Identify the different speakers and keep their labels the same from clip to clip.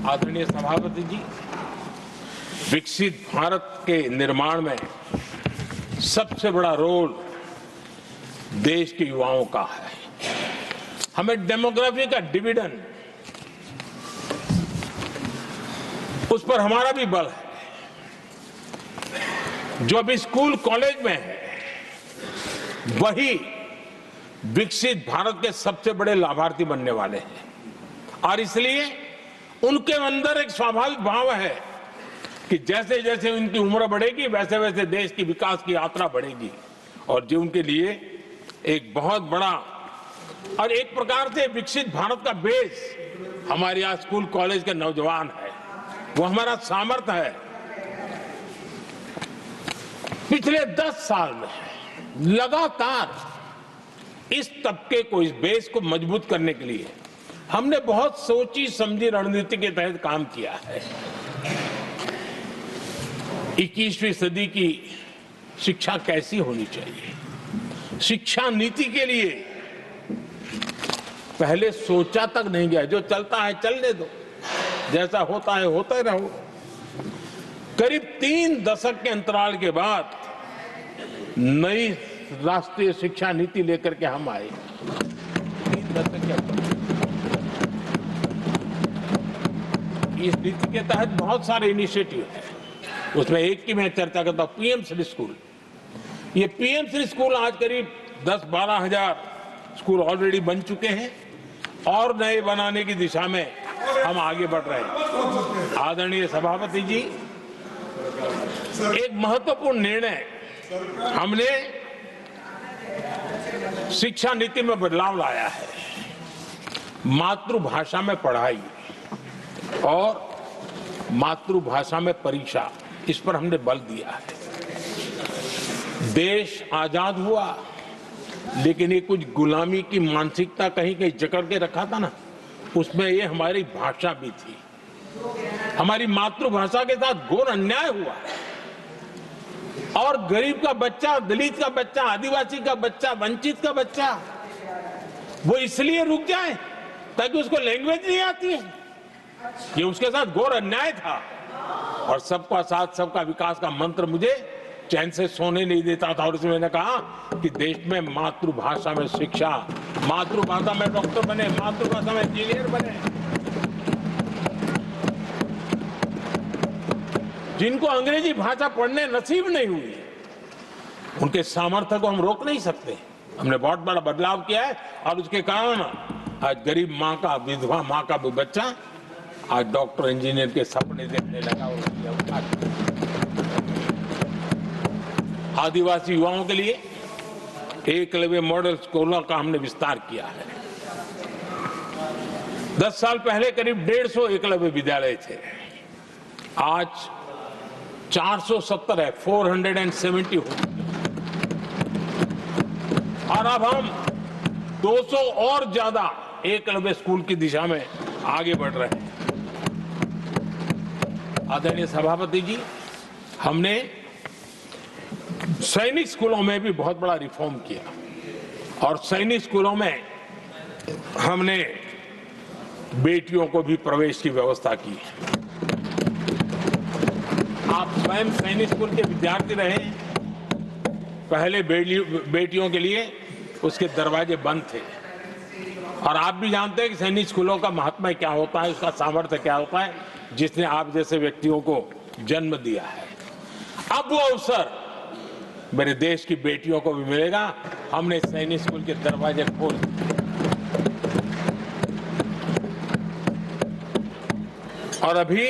Speaker 1: आदरणीय सभापति जी, विकसित भारत के निर्माण में सबसे बड़ा रोल देश के युवाओं का है। हमें डेमोग्राफी का डिविडेंड, उस पर हमारा भी बल है। जो अभी स्कूल कॉलेज में है, वही विकसित भारत के सबसे बड़े लाभार्थी बनने वाले हैं। और इसलिए उनके अंदर एक स्वाभाविक भाव है कि जैसे जैसे उनकी उम्र बढ़ेगी, वैसे वैसे देश की विकास की यात्रा बढ़ेगी। और जो उनके लिए एक बहुत बड़ा और एक प्रकार से विकसित भारत का बेस हमारे यहाँ स्कूल कॉलेज के नौजवान है, वो हमारा सामर्थ्य है। पिछले 10 साल में लगातार इस तबके को, इस बेस को मजबूत करने के लिए हमने बहुत सोची समझी रणनीति के तहत काम किया है। 21वीं सदी की शिक्षा कैसी होनी चाहिए, शिक्षा नीति के लिए पहले सोचा तक नहीं गया। जो चलता है चलने दो, जैसा होता है होते रहो। करीब 3 दशक के अंतराल के बाद नई राष्ट्रीय शिक्षा नीति लेकर के हम आए। 3 दशक के अंतराल, इस नीति के तहत बहुत सारे इनिशिएटिव है। उसमें एक की मैं चर्चा करता हूं, पीएम श्री स्कूल। ये पीएम श्री स्कूल आज करीब 10-12 हजार स्कूल ऑलरेडी बन चुके हैं और नए बनाने की दिशा में हम आगे बढ़ रहे हैं। आदरणीय सभापति जी, एक महत्वपूर्ण निर्णय हमने शिक्षा नीति में बदलाव लाया है। मातृभाषा में पढ़ाई और मातृभाषा में परीक्षा, इस पर हमने बल दिया है। देश आजाद हुआ, लेकिन ये कुछ गुलामी की मानसिकता कहीं कहीं जकड़ के रखा था ना, उसमें ये हमारी भाषा भी थी। हमारी मातृभाषा के साथ घोर अन्याय हुआ और गरीब का बच्चा, दलित का बच्चा, आदिवासी का बच्चा, वंचित का बच्चा वो इसलिए रुक जाए ताकि उसको लैंग्वेज नहीं आती है। ये उसके साथ घोर अन्याय था। और सबका साथ सबका विकास का मंत्र मुझे चैन से सोने नहीं देता था। और इसमें मैंने कहा कि देश में मातृभाषा में शिक्षा, मातृभाषा में डॉक्टर बने, मातृभाषा में इंजीनियर बने। जिनको अंग्रेजी भाषा पढ़ने नसीब नहीं हुई, उनके सामर्थ्य को हम रोक नहीं सकते। हमने बहुत बड़ा बदलाव किया है और उसके कारण आज गरीब माँ का, विधवा माँ का भी बच्चा आज डॉक्टर इंजीनियर के सपने देखने लगा। आदिवासी युवाओं के लिए एकलव्य मॉडल स्कूलों का हमने विस्तार किया है। 10 साल पहले करीब 150 एकलव्य विद्यालय थे, आज 470 है, 470 हो गए। और अब हम 200 और ज्यादा एकलव्य स्कूल की दिशा में आगे बढ़ रहे हैं। आदरणीय सभापति जी, हमने सैनिक स्कूलों में भी बहुत बड़ा रिफॉर्म किया और सैनिक स्कूलों में हमने बेटियों को भी प्रवेश की व्यवस्था की। आप स्वयं सैनिक स्कूल के विद्यार्थी रहे, पहले बेटियों के लिए उसके दरवाजे बंद थे। और आप भी जानते हैं कि सैनिक स्कूलों का महात्मा क्या होता है, उसका सामर्थ्य क्या होता है, जिसने आप जैसे व्यक्तियों को जन्म दिया है। अब वो अवसर मेरे देश की बेटियों को भी मिलेगा। हमने सैनिक स्कूल के दरवाजे खोल दिए और अभी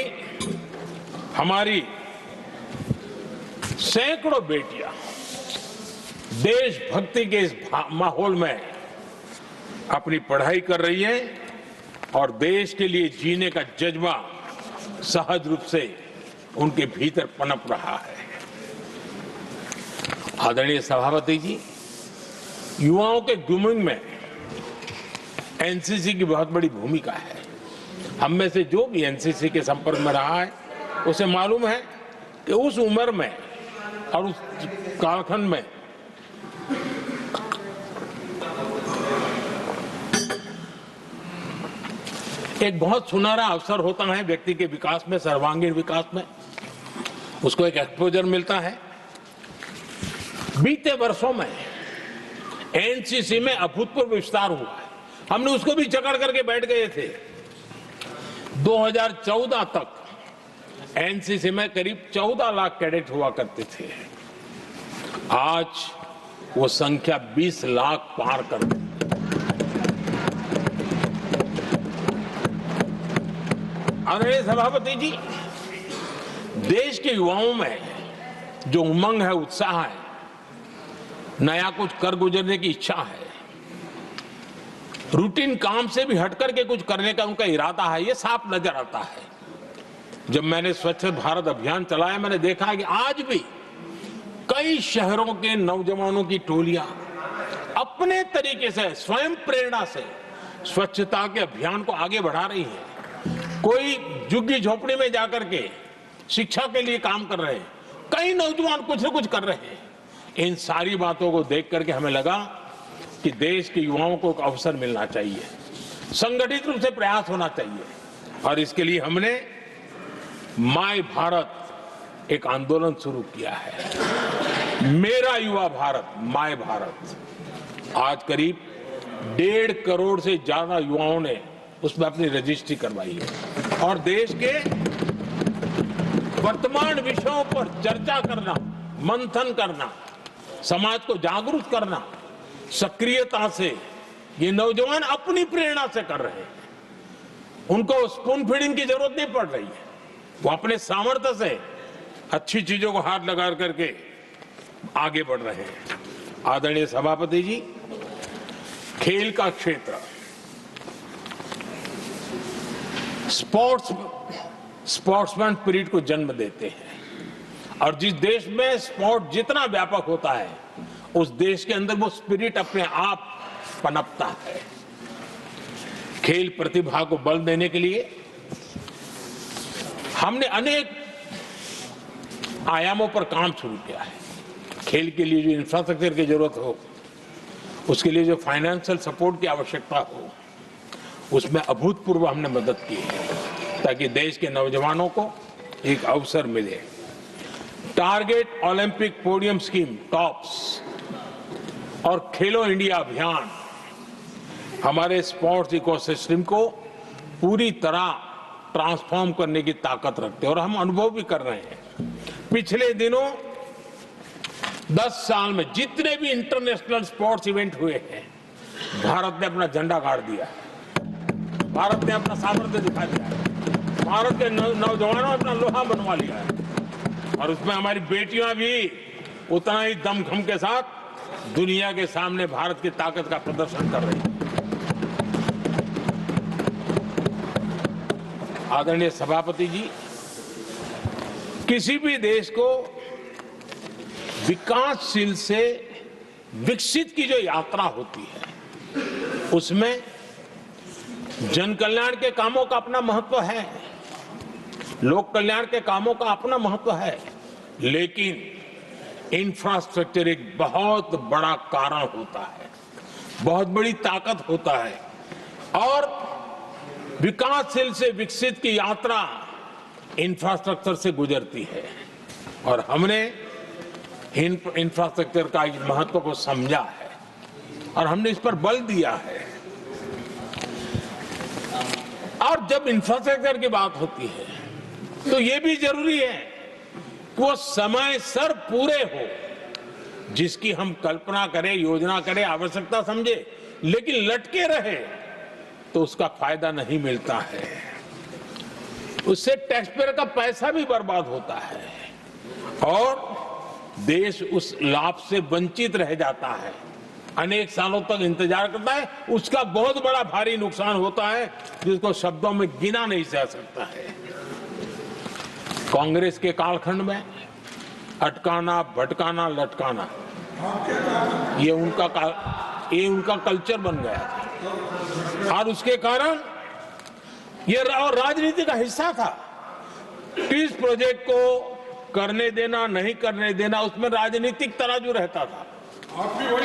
Speaker 1: हमारी सैकड़ों बेटियां देशभक्ति के इस माहौल में अपनी पढ़ाई कर रही हैं और देश के लिए जीने का जज्बा सहज रूप से उनके भीतर पनप रहा है। आदरणीय सभापति जी, युवाओं के ग्रूमिंग में एनसीसी की बहुत बड़ी भूमिका है। हम में से जो भी एनसीसी के संपर्क में रहा है, उसे मालूम है कि उस उम्र में और उस कालखंड में एक बहुत सुनहरा अवसर होता है व्यक्ति के विकास में, सर्वांगीण विकास में, उसको एक एक्सपोजर मिलता है। बीते वर्षों में एनसीसी में अभूतपूर्व विस्तार हुआ है, हमने उसको भी जकड़ करके बैठ गए थे। 2014 तक एनसीसी में करीब 14 लाख कैडेट हुआ करते थे, आज वो संख्या 20 लाख पार कर गई। आदरणीय सभापति जी, देश के युवाओं में जो उमंग है, उत्साह है, नया कुछ कर गुजरने की इच्छा है, रूटीन काम से भी हटकर के कुछ करने का उनका इरादा है, ये साफ नजर आता है। जब मैंने स्वच्छ भारत अभियान चलाया, मैंने देखा है कि आज भी कई शहरों के नौजवानों की टोलियां अपने तरीके से, स्वयं प्रेरणा से स्वच्छता के अभियान को आगे बढ़ा रही है। कोई झुग्गी झोपड़ी में जाकर के शिक्षा के लिए काम कर रहे हैं, कई नौजवान कुछ न कुछ कर रहे हैं। इन सारी बातों को देख करके हमें लगा कि देश के युवाओं को एक अवसर मिलना चाहिए, संगठित रूप से प्रयास होना चाहिए, और इसके लिए हमने माय भारत एक आंदोलन शुरू किया है। मेरा युवा भारत, माय भारत। आज करीब 1.5 करोड़ से ज्यादा युवाओं ने उसमें अपनी रजिस्ट्री करवाई है, और देश के वर्तमान विषयों पर चर्चा करना, मंथन करना, समाज को जागरूक करना, सक्रियता से ये नौजवान अपनी प्रेरणा से कर रहे हैं। उनको स्पून फीडिंग की जरूरत नहीं पड़ रही है, वो अपने सामर्थ्य से अच्छी चीजों को हाथ लगा करके आगे बढ़ रहे हैं। आदरणीय सभापति जी, खेल का क्षेत्र स्पोर्ट्समैन स्पिरिट को जन्म देते हैं, और जिस देश में स्पोर्ट जितना व्यापक होता है, उस देश के अंदर वो स्पिरिट अपने आप पनपता है। खेल प्रतिभा को बल देने के लिए हमने अनेक आयामों पर काम शुरू किया है। खेल के लिए जो इंफ्रास्ट्रक्चर की जरूरत हो, उसके लिए जो फाइनेंशियल सपोर्ट की आवश्यकता हो, उसमें अभूतपूर्व हमने मदद की है, ताकि देश के नौजवानों को एक अवसर मिले। Target Olympic podium scheme, tops, और खेलो इंडिया अभियान हमारे स्पोर्ट्स इकोसिस्टम को पूरी तरह ट्रांसफॉर्म करने की ताकत रखते हैं, और हम अनुभव भी कर रहे हैं। पिछले दिनों 10 साल में जितने भी इंटरनेशनल स्पोर्ट्स इवेंट हुए हैं, भारत ने अपना झंडा गाड़ दिया है, भारत ने अपना सामर्थ्य दिखा दिया है, भारत के नौजवानों ने अपना लोहा बनवा लिया है, और उसमें हमारी बेटियां भी उतना ही दमखम के साथ दुनिया के सामने भारत की ताकत का प्रदर्शन कर रही है। आदरणीय सभापति जी, किसी भी देश को विकासशील से विकसित की जो यात्रा होती है, उसमें जन कल्याण के कामों का अपना महत्व है, लोक कल्याण के कामों का अपना महत्व है, लेकिन इंफ्रास्ट्रक्चर एक बहुत बड़ा कारण होता है, बहुत बड़ी ताकत होता है, और विकासशील से विकसित की यात्रा इंफ्रास्ट्रक्चर से गुजरती है, और हमने इंफ्रास्ट्रक्चर का महत्व को समझा है, और हमने इस पर बल दिया है। और जब इंफ्रास्ट्रक्चर की बात होती है, तो ये भी जरूरी है कि वो समय सर पूरे हो, जिसकी हम कल्पना करें, योजना करें, आवश्यकता समझे, लेकिन लटके रहे तो उसका फायदा नहीं मिलता है, उससे टैक्स पेयर का पैसा भी बर्बाद होता है, और देश उस लाभ से वंचित रह जाता है, अनेक सालों तक इंतजार करता है, उसका बहुत बड़ा भारी नुकसान होता है, जिसको शब्दों में गिना नहीं जा सकता है। कांग्रेस के कालखंड में अटकाना, भटकाना, लटकाना, ये उनका कल्चर बन गया था, और उसके कारण ये राजनीति का हिस्सा था। किस प्रोजेक्ट को करने देना, नहीं करने देना, उसमें राजनीतिक तराजू रहता था।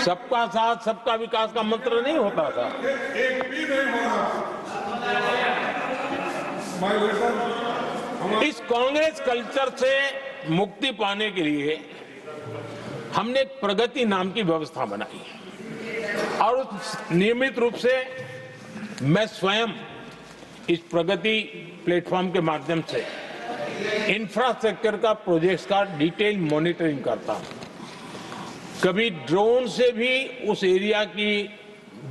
Speaker 1: सबका साथ सबका विकास का मंत्र नहीं होता था। इस कांग्रेस कल्चर से मुक्ति पाने के लिए हमने एक प्रगति नाम की व्यवस्था बनाई और नियमित रूप से मैं स्वयं इस प्रगति प्लेटफॉर्म के माध्यम से इंफ्रास्ट्रक्चर का प्रोजेक्ट्स का डिटेल मॉनिटरिंग करता हूं। कभी ड्रोन से भी उस एरिया की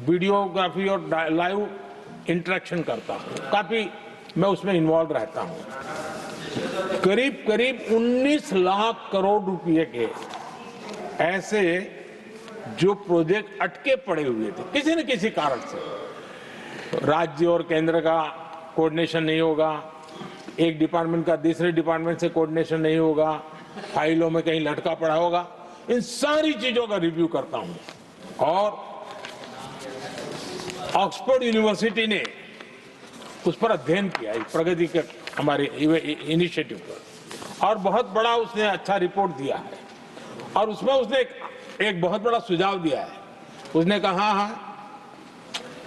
Speaker 1: वीडियोग्राफी और लाइव इंटरेक्शन करता हूं। काफी मैं उसमें इन्वॉल्व रहता हूं। करीब करीब 19 लाख करोड़ रुपए के ऐसे जो प्रोजेक्ट अटके पड़े हुए थे किसी न किसी कारण से, राज्य और केंद्र का कोऑर्डिनेशन नहीं होगा, एक डिपार्टमेंट का दूसरे डिपार्टमेंट से कोऑर्डिनेशन नहीं होगा, फाइलों में कहीं लटका पड़ा होगा, इन सारी चीजों का रिव्यू करता हूं। और ऑक्सफोर्ड यूनिवर्सिटी ने उस पर अध्ययन किया इस प्रगति के हमारे इनिशिएटिव पर, और बहुत बड़ा उसने अच्छा रिपोर्ट दिया है। और उसमें उसने एक बहुत बड़ा सुझाव दिया है। उसने कहा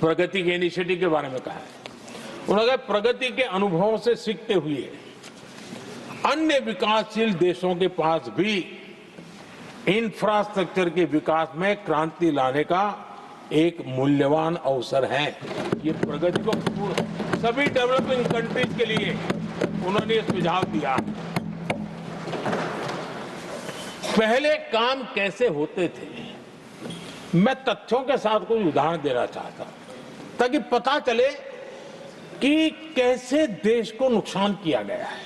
Speaker 1: प्रगति के इनिशिएटिव के बारे में कहा है। उन्होंने कहा प्रगति के अनुभवों से सीखते हुए अन्य विकासशील देशों के पास भी इंफ्रास्ट्रक्चर के विकास में क्रांति लाने का एक मूल्यवान अवसर है। ये प्रगति को सभी डेवलपिंग कंट्रीज के लिए उन्होंने सुझाव दिया। पहले काम कैसे होते थे, मैं तथ्यों के साथ कोई उदाहरण देना चाहता हूं ताकि पता चले कि कैसे देश को नुकसान किया गया है।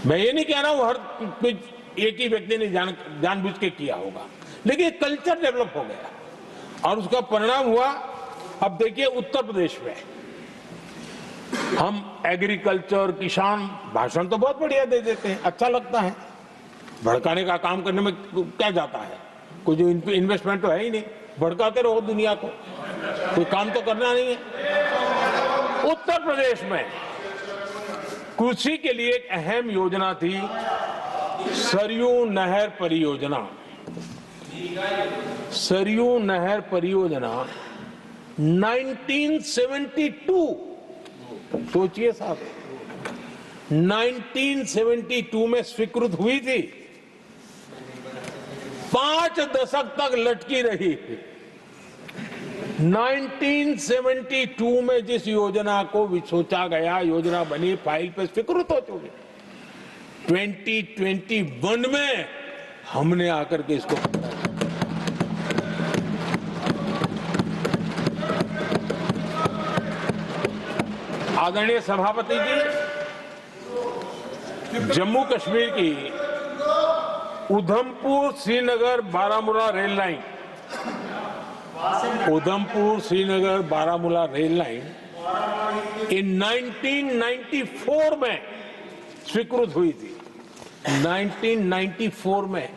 Speaker 1: मैं ये नहीं कह रहा हूं हर कुछ एक ही व्यक्ति ने जानबूझ के किया होगा, लेकिन कल्चर डेवलप हो गया और उसका परिणाम हुआ। अब देखिए उत्तर प्रदेश में हम एग्रीकल्चर, किसान, भाषण तो बहुत बढ़िया दे देते हैं, अच्छा लगता है, भड़काने का काम करने में क्या जाता है, कोई जो इन्वेस्टमेंट तो है ही नहीं, भड़काते रहो दुनिया को, कोई काम तो करना नहीं है। उत्तर प्रदेश में कृषि के लिए एक अहम योजना थी सरयू नहर परियोजना। सरयू नहर परियोजना 1972, सोचिए साहब, 1972 में स्वीकृत हुई थी, 5 दशक तक लटकी रही। 1972 में जिस योजना को सोचा गया, योजना बनी, फाइल पे स्वीकृत हो चुकी, 2021 में हमने आकर के इसको आदरणीय सभापति जी, जम्मू कश्मीर की Udhampur Srinagar Baramulla rail line, Udhampur Srinagar Baramulla rail line in 1994 में स्वीकृत हुई थी। 1994 में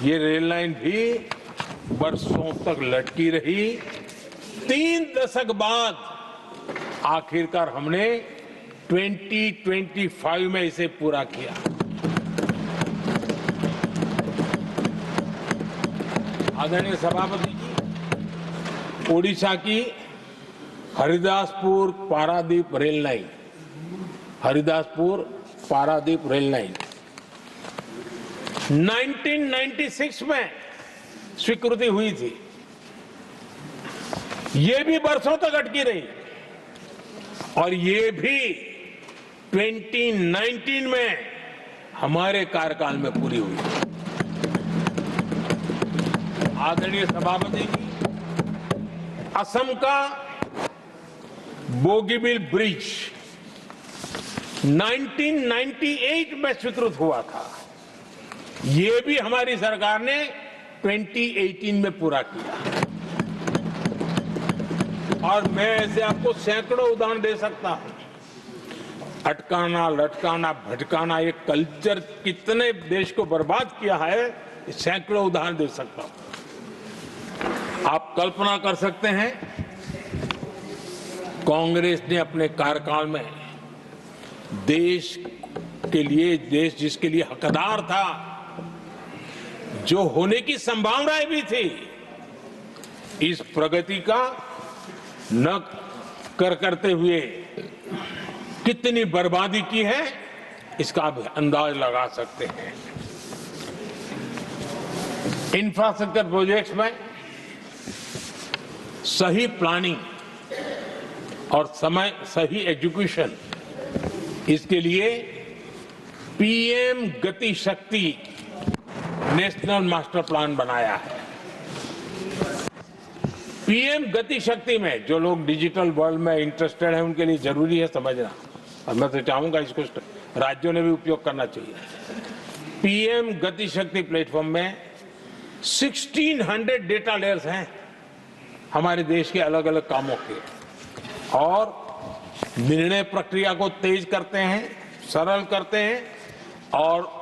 Speaker 1: ये रेल लाइन भी बरसों तक लटकी रही। 3 दशक बाद आखिरकार हमने 2025 में इसे पूरा किया। आदरणीय सभापति जी, ओडिशा की Haridaspur Paradip rail line, Haridaspur Paradip rail line 1996 में स्वीकृति हुई थी। ये भी बरसों तक अटकी रही और ये भी 2019 में हमारे कार्यकाल में पूरी हुई। आदरणीय सभापति जी, असम का बोगीबिल ब्रिज 1998 में स्वीकृत हुआ था, ये भी हमारी सरकार ने 2018 में पूरा किया। और मैं ऐसे आपको सैकड़ों उदाहरण दे सकता हूं। अटकाना, लटकाना, भटकाना, ये कल्चर कितने देश को बर्बाद किया है, सैकड़ों उदाहरण दे सकता हूं। आप कल्पना कर सकते हैं, कांग्रेस ने अपने कार्यकाल में देश के लिए, देश जिसके लिए हकदार था, जो होने की संभावनाएं भी थी, इस प्रगति का न करते हुए कितनी बर्बादी की है, इसका आप अंदाज लगा सकते हैं। इंफ्रास्ट्रक्चर प्रोजेक्ट्स में सही प्लानिंग और सही एजुकेशन, इसके लिए पीएम गति शक्ति नेशनल मास्टर प्लान बनाया है। पीएम गति शक्ति में जो लोग डिजिटल वर्ल्ड में इंटरेस्टेड हैं, उनके लिए जरूरी है समझना, और मैं तो चाहूंगा इसको राज्यों ने भी उपयोग करना चाहिए। पीएम गति शक्ति प्लेटफॉर्म में 1600 डेटा लेयर्स हैं हमारे देश के अलग अलग कामों के, और निर्णय प्रक्रिया को तेज करते हैं, सरल करते हैं, और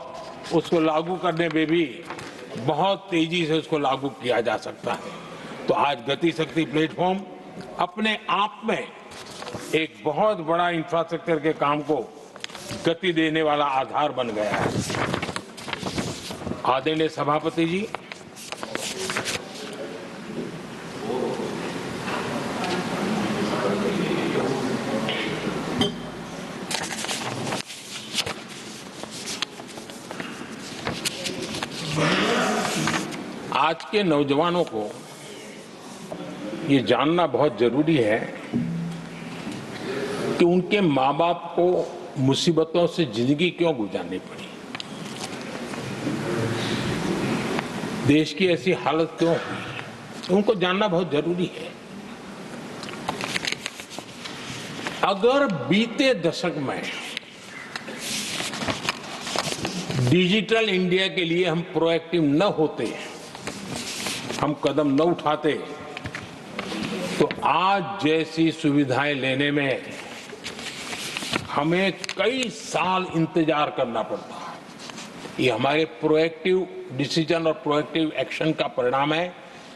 Speaker 1: उसको लागू करने में भी बहुत तेजी से उसको लागू किया जा सकता है। तो आज गति शक्ति प्लेटफॉर्म अपने आप में एक बहुत बड़ा इंफ्रास्ट्रक्चर के काम को गति देने वाला आधार बन गया है। आदरणीय सभापति जी, आज के नौजवानों को ये जानना बहुत जरूरी है कि उनके माँ बाप को मुसीबतों से जिंदगी क्यों गुजारनी पड़ी, देश की ऐसी हालत क्यों हुई, उनको जानना बहुत जरूरी है। अगर बीते दशक में डिजिटल इंडिया के लिए हम प्रोएक्टिव न होते, हम कदम न उठाते, तो आज जैसी सुविधाएं लेने में हमें कई साल इंतजार करना पड़ता। ये हमारे प्रोएक्टिव डिसीजन और प्रोएक्टिव एक्शन का परिणाम है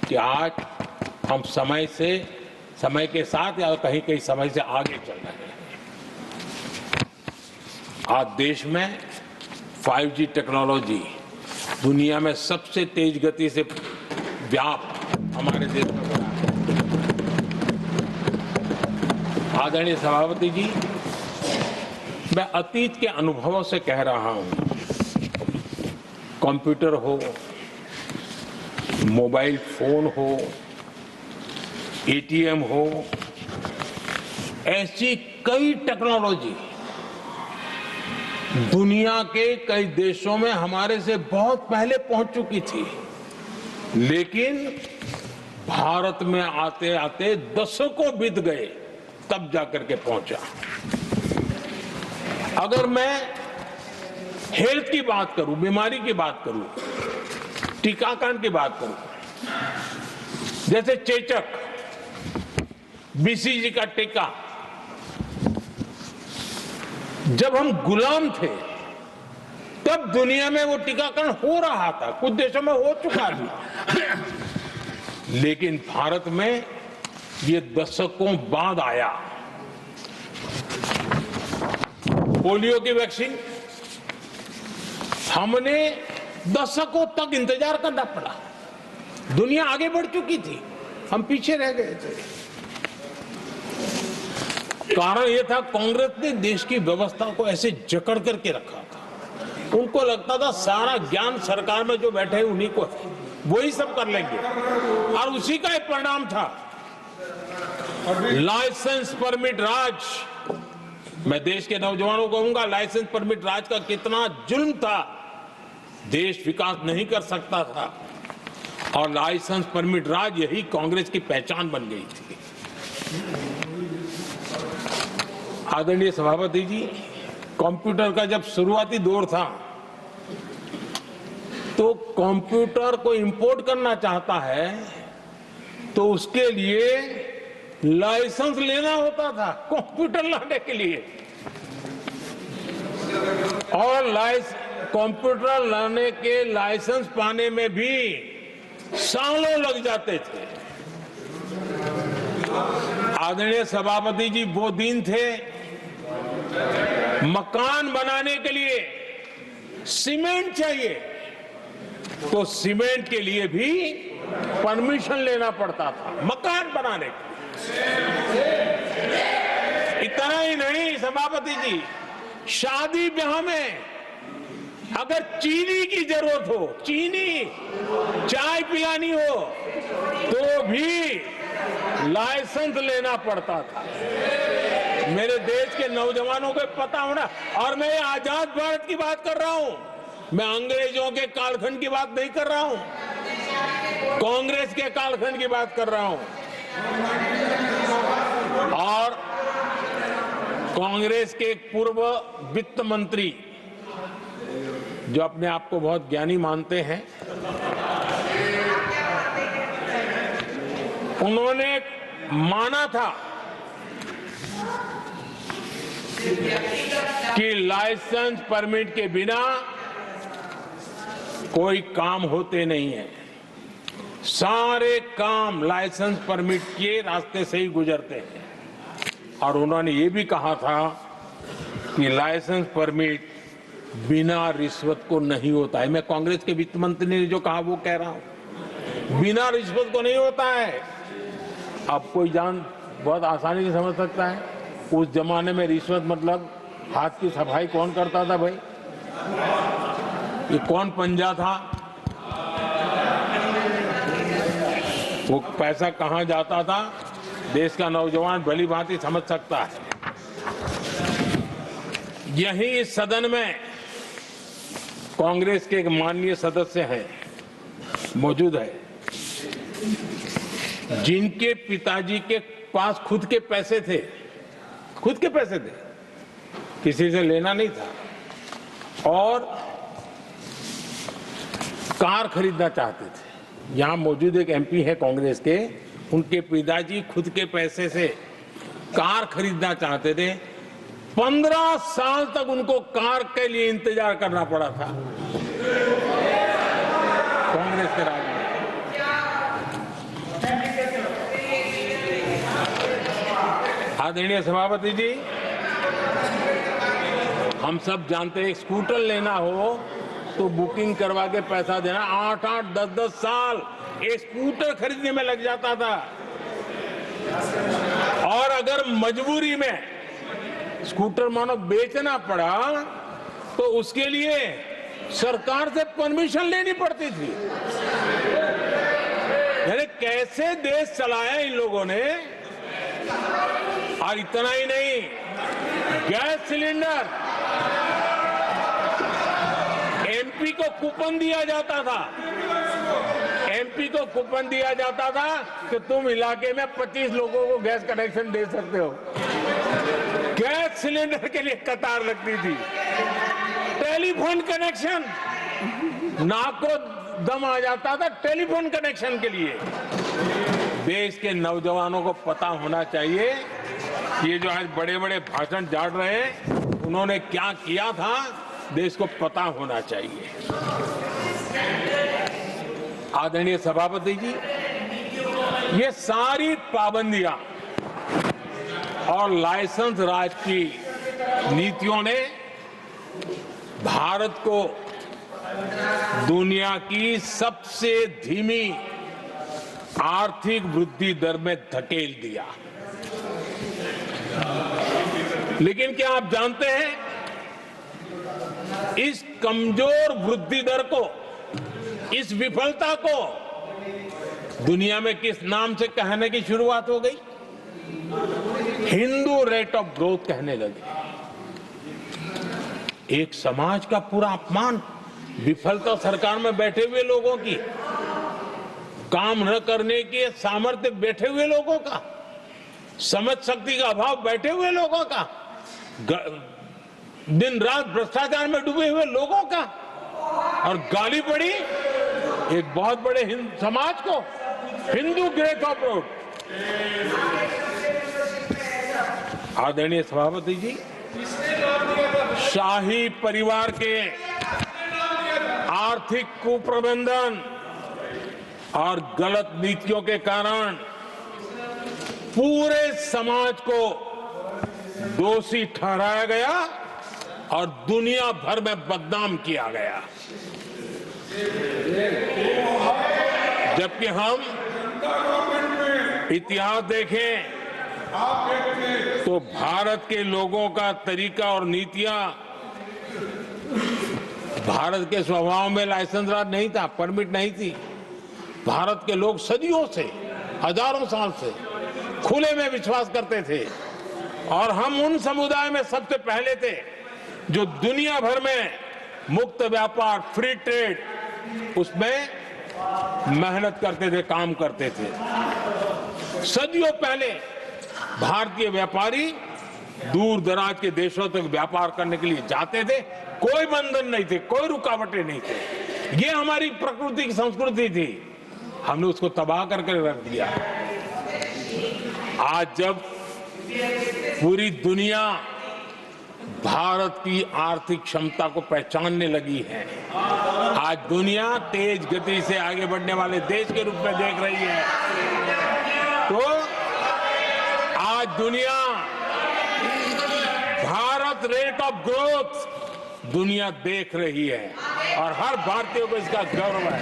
Speaker 1: कि आज हम समय के साथ या कहीं कहीं समय से आगे चल रहे हैं। आज देश में 5G टेक्नोलॉजी दुनिया में सबसे तेज गति से व्याप्त हमारे देश में बना है। आदरणीय सभापति जी, मैं अतीत के अनुभवों से कह रहा हूं, कंप्यूटर हो, मोबाइल फोन हो, एटीएम हो, ऐसी कई टेक्नोलॉजी दुनिया के कई देशों में हमारे से बहुत पहले पहुंच चुकी थी, लेकिन भारत में आते आते दशकों बीत गए, तब जाकर के पहुंचा। अगर मैं हेल्थ की बात करूं, बीमारी की बात करूं, टीकाकरण की बात करूं, जैसे चेचक, बीसीजी का टीका, जब हम गुलाम थे तब दुनिया में वो टीकाकरण हो रहा था, कुछ देशों में हो चुका था, लेकिन भारत में ये दशकों बाद आया। पोलियो की वैक्सीन हमने दशकों तक इंतजार करना पड़ा, दुनिया आगे बढ़ चुकी थी, हम पीछे रह गए थे। कारण यह था, कांग्रेस ने देश की व्यवस्था को ऐसे जकड़ करके रखा था। उनको लगता था सारा ज्ञान सरकार में जो बैठे हैं उन्हीं को है, वही सब कर लेंगे, और उसी का एक परिणाम था लाइसेंस परमिट राज। मैं देश के नौजवानों को कहूंगा, लाइसेंस परमिट राज का कितना जुल्म था, देश विकास नहीं कर सकता था, और लाइसेंस परमिट राज यही कांग्रेस की पहचान बन गई थी। आदरणीय सभापति जी, कंप्यूटर का जब शुरुआती दौर था तो कंप्यूटर को इंपोर्ट करना चाहता है तो उसके लिए लाइसेंस लेना होता था, कंप्यूटर लाने के लिए, और कंप्यूटर लाने के लाइसेंस पाने में भी सालों लग जाते थे। आदरणीय सभापति जी, वो दिन थे मकान बनाने के लिए सीमेंट चाहिए, तो सीमेंट के लिए भी परमिशन लेना पड़ता था मकान बनाने के लिए। इतना ही नहीं सभापति जी, शादी ब्याह में अगर चीनी की जरूरत हो, चीनी चाय पिलानी हो, तो भी लाइसेंस लेना पड़ता था। मेरे देश के नौजवानों को पता होना। और मैं आजाद भारत की बात कर रहा हूं, मैं अंग्रेजों के कालखंड की बात नहीं कर रहा हूं, कांग्रेस के कालखंड की बात कर रहा हूं। और कांग्रेस के एक पूर्व वित्त मंत्री, जो अपने आप को बहुत ज्ञानी मानते हैं, उन्होंने माना था कि लाइसेंस परमिट के बिना कोई काम होते नहीं है, सारे काम लाइसेंस परमिट के रास्ते से ही गुजरते हैं। और उन्होंने ये भी कहा था कि लाइसेंस परमिट बिना रिश्वत को नहीं होता है। मैं कांग्रेस के वित्त मंत्री ने जो कहा वो कह रहा हूं, बिना रिश्वत को नहीं होता है। अब कोई बहुत आसानी से समझ सकता है, उस जमाने में रिश्वत मतलब हाथ की सफाई कौन करता था भाई? ये कौन पंजा था? वो पैसा कहां जाता था? देश का नौजवान भली भांति समझ सकता है। यही इस सदन में कांग्रेस के एक माननीय सदस्य हैं, मौजूद है, जिनके पिताजी के पास खुद के पैसे थे, खुद के पैसे थे, किसी से लेना नहीं था, और कार खरीदना चाहते थे। यहां मौजूद एक एमपी है कांग्रेस के, उनके पिताजी खुद के पैसे से कार खरीदना चाहते थे। 15 साल तक उनको कार के लिए इंतजार करना पड़ा था कांग्रेस के राज में। आदरणीय सभापति जी, हम सब जानते हैं, स्कूटर लेना हो तो बुकिंग करवा के पैसा देना, 8-8, 10-10 साल एक स्कूटर खरीदने में लग जाता था। और अगर मजबूरी में स्कूटर मानो बेचना पड़ा तो उसके लिए सरकार से परमिशन लेनी पड़ती थी। यानी कैसे देश चलाया इन लोगों ने। और इतना ही नहीं, गैस सिलेंडर एमपी को कूपन दिया जाता था, एमपी को कूपन दिया जाता था कि तुम इलाके में 25 लोगों को गैस कनेक्शन दे सकते हो। गैस सिलेंडर के लिए कतार लगती थी। टेलीफोन कनेक्शन, नाक को दम आ जाता था टेलीफोन कनेक्शन के लिए। देश के नौजवानों को पता होना चाहिए कि ये जो आज बड़े बड़े भाषण झाड़ रहे हैं, उन्होंने क्या किया था, देश को पता होना चाहिए। आदरणीय सभापति जी, ये सारी पाबंदियां और लाइसेंस राज की नीतियों ने भारत को दुनिया की सबसे धीमी आर्थिक वृद्धि दर में धकेल दिया। लेकिन क्या आप जानते हैं, इस कमजोर वृद्धि दर को, इस विफलता को दुनिया में किस नाम से कहने की शुरुआत हो गई? हिंदू रेट ऑफ ग्रोथ कहने लगे। एक समाज का पूरा अपमान, विफलता सरकार में बैठे हुए लोगों की, काम न करने के सामर्थ्य बैठे हुए लोगों का, समझ शक्ति का अभाव बैठे हुए लोगों का, दिन रात भ्रष्टाचार में डूबे हुए लोगों का, और गाली पड़ी एक बहुत बड़े समाज को, हिंदू ग्रेट ऑफ ग्रोथ। आदरणीय सभापति जी, शाही परिवार के आर्थिक कुप्रबंधन और गलत नीतियों के कारण पूरे समाज को दोषी ठहराया गया और दुनिया भर में बदनाम किया गया। जबकि हम इतिहास देखें तो भारत के लोगों का तरीका और नीतियां, भारत के स्वभाव में लाइसेंस राज नहीं था, परमिट नहीं थी। भारत के लोग सदियों से, हजारों साल से खुले में विश्वास करते थे और हम उन समुदाय में सबसे पहले थे जो दुनिया भर में मुक्त व्यापार, फ्री ट्रेड, उसमें मेहनत करते थे, काम करते थे। सदियों पहले भारतीय व्यापारी दूर दराज के देशों तक व्यापार करने के लिए जाते थे, कोई बंधन नहीं थे, कोई रुकावटें नहीं थे। ये हमारी प्रकृति की संस्कृति थी, हमने उसको तबाह करके रख दिया। आज जब पूरी दुनिया भारत की आर्थिक क्षमता को पहचानने लगी है, आज दुनिया तेज गति से आगे बढ़ने वाले देश के रूप में देख रही है, तो आज दुनिया भारत रेट ऑफ ग्रोथ दुनिया देख रही है और हर भारतीय को इसका गौरव है।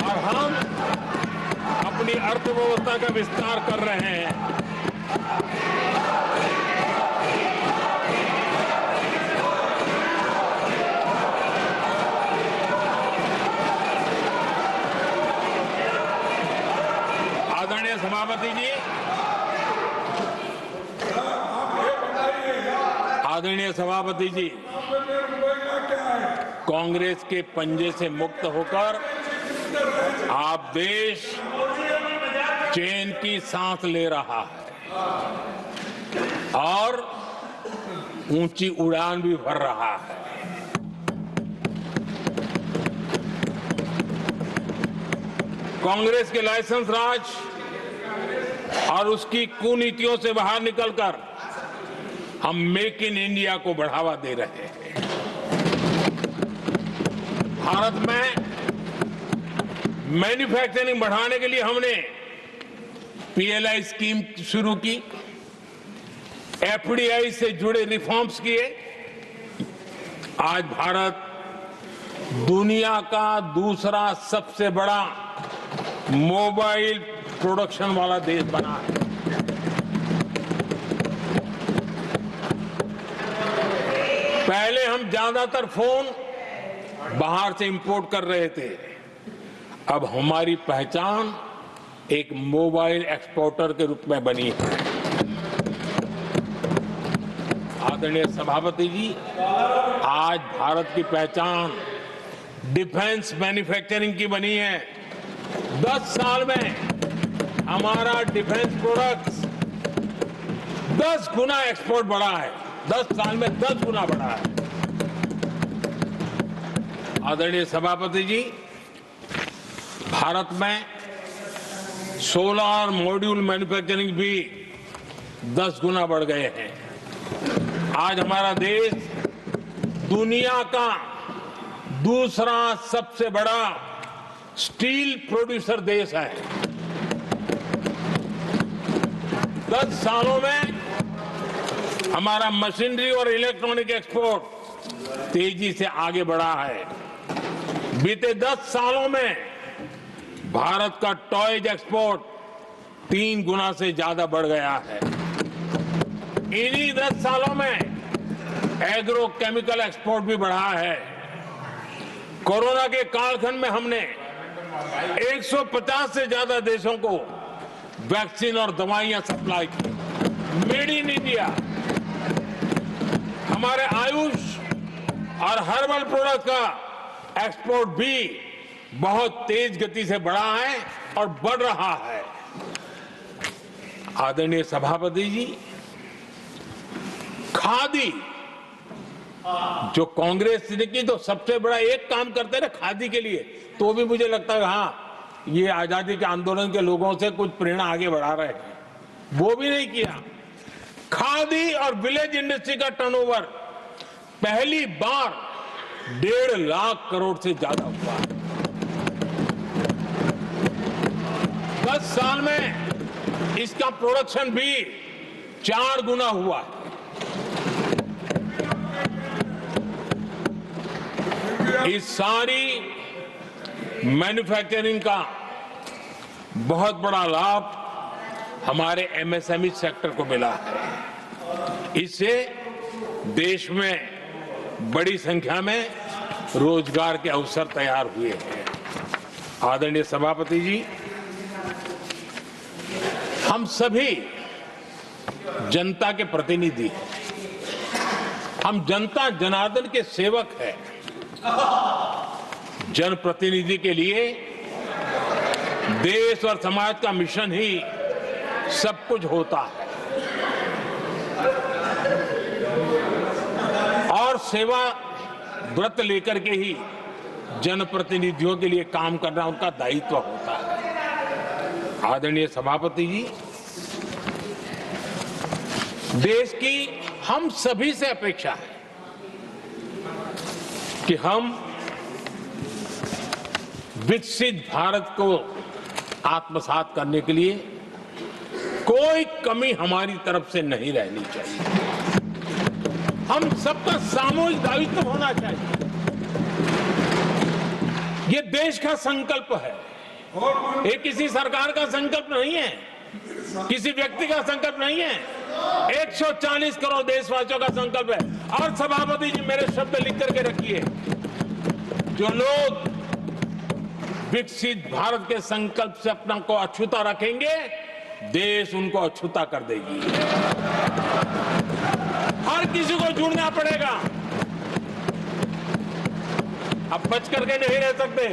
Speaker 1: और हम अपनी अर्थव्यवस्था का विस्तार कर रहे हैं। आदरणीय सभापति जी, आदरणीय सभापति जी, कांग्रेस के पंजे से मुक्त होकर आप देश चैन की सांस ले रहा है और ऊंची उड़ान भी भर रहा है। कांग्रेस के लाइसेंस राज और उसकी कुनीतियों से बाहर निकलकर हम मेक इन इंडिया को बढ़ावा दे रहे हैं। भारत में मैन्युफैक्चरिंग बढ़ाने के लिए हमने पीएलआई स्कीम शुरू की, एफडीआई से जुड़े रिफॉर्म्स किए। आज भारत दुनिया का दूसरा सबसे बड़ा मोबाइल प्रोडक्शन वाला देश बना है। पहले हम ज्यादातर फोन बाहर से इंपोर्ट कर रहे थे, अब हमारी पहचान एक मोबाइल एक्सपोर्टर के रूप में बनी है। आदरणीय सभापति जी, आज भारत की पहचान डिफेंस मैन्युफैक्चरिंग की बनी है। 10 साल में हमारा डिफेंस प्रोडक्ट्स 10 गुना एक्सपोर्ट बढ़ा है, 10 साल में 10 गुना बढ़ा है। आदरणीय सभापति जी, भारत में सोलर मॉड्यूल मैन्युफैक्चरिंग भी 10 गुना बढ़ गए हैं। आज हमारा देश दुनिया का दूसरा सबसे बड़ा स्टील प्रोड्यूसर देश है। 10 सालों में हमारा मशीनरी और इलेक्ट्रॉनिक एक्सपोर्ट तेजी से आगे बढ़ा है। बीते 10 सालों में भारत का टॉयज एक्सपोर्ट 3 गुना से ज्यादा बढ़ गया है। इन्हीं 10 सालों में एग्रो केमिकल एक्सपोर्ट भी बढ़ा है। कोरोना के कालखंड में हमने 150 से ज्यादा देशों को वैक्सीन और दवाइयां सप्लाई की। मेड इन इंडिया, हमारे आयुष और हर्बल प्रोडक्ट का एक्सपोर्ट भी बहुत तेज गति से बढ़ा है और बढ़ रहा है। आदरणीय सभापति जी, खादी जो कांग्रेस ने की तो सबसे बड़ा एक काम करते ना खादी के लिए, तो भी मुझे लगता है हाँ ये आजादी के आंदोलन के लोगों से कुछ प्रेरणा आगे बढ़ा रहे हैं, वो भी नहीं किया। खादी और विलेज इंडस्ट्री का टर्नओवर पहली बार 1.5 लाख करोड़ से ज्यादा हुआ। 10 साल में इसका प्रोडक्शन भी 4 गुना हुआ। इस सारी मैन्युफैक्चरिंग का बहुत बड़ा लाभ हमारे एमएसएमई सेक्टर को मिला है। इससे देश में बड़ी संख्या में रोजगार के अवसर तैयार हुए हैं। आदरणीय सभापति जी, हम सभी जनता के प्रतिनिधि हैं। हम जनता जनार्दन के सेवक हैं। जनप्रतिनिधि के लिए देश और समाज का मिशन ही सब कुछ होता है और सेवा व्रत लेकर के ही जनप्रतिनिधियों के लिए काम करना उनका दायित्व होता है। आदरणीय सभापति जी, देश की हम सभी से अपेक्षा है कि हम विकसित भारत को आत्मसात करने के लिए कोई कमी हमारी तरफ से नहीं रहनी चाहिए। हम सबका सामूहिक दायित्व होना चाहिए। ये देश का संकल्प है। ये किसी सरकार का संकल्प नहीं है, किसी व्यक्ति का संकल्प नहीं है, 140 करोड़ देशवासियों का संकल्प है। और सभापति जी, मेरे शब्द लिख करके रखिए, जो लोग विकसित भारत के संकल्प से अपना को अछूता रखेंगे, देश उनको अछूता कर देगी। हर किसी को जुड़ना पड़ेगा। अब बच करके नहीं रह सकते,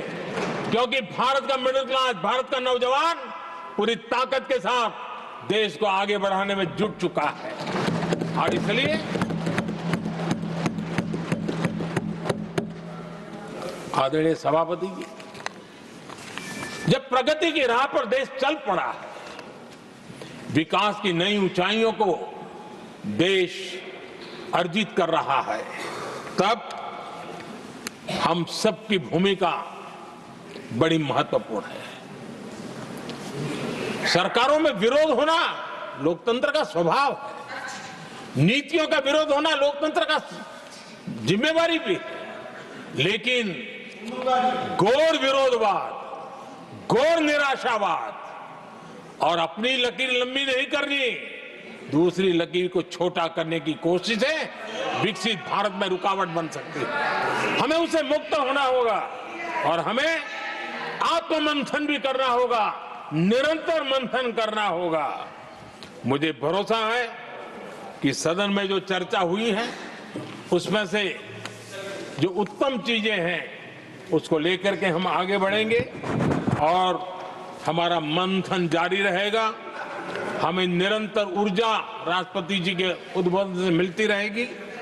Speaker 1: क्योंकि भारत का मिडिल क्लास, भारत का नौजवान पूरी ताकत के साथ देश को आगे बढ़ाने में जुट चुका है। और इसलिए आदरणीय सभापति जी, जब प्रगति की राह पर देश चल पड़ा है, विकास की नई ऊंचाइयों को देश अर्जित कर रहा है, तब हम सबकी भूमिका बड़ी महत्वपूर्ण है। सरकारों में विरोध होना लोकतंत्र का स्वभाव है, नीतियों का विरोध होना लोकतंत्र का जिम्मेवारी भी है, लेकिन घोर विरोधवाद, घोर निराशावाद और अपनी लकीर लंबी नहीं करनी, दूसरी लकीर को छोटा करने की कोशिश है विकसित भारत में रुकावट बन सकती है। हमें उसे मुक्त होना होगा और हमें आत्ममंथन भी करना होगा, निरंतर मंथन करना होगा। मुझे भरोसा है कि सदन में जो चर्चा हुई है उसमें से जो उत्तम चीजें हैं उसको लेकर के हम आगे बढ़ेंगे और हमारा मंथन जारी रहेगा। हमें निरंतर ऊर्जा राष्ट्रपति जी के उद्बोधन से मिलती रहेगी।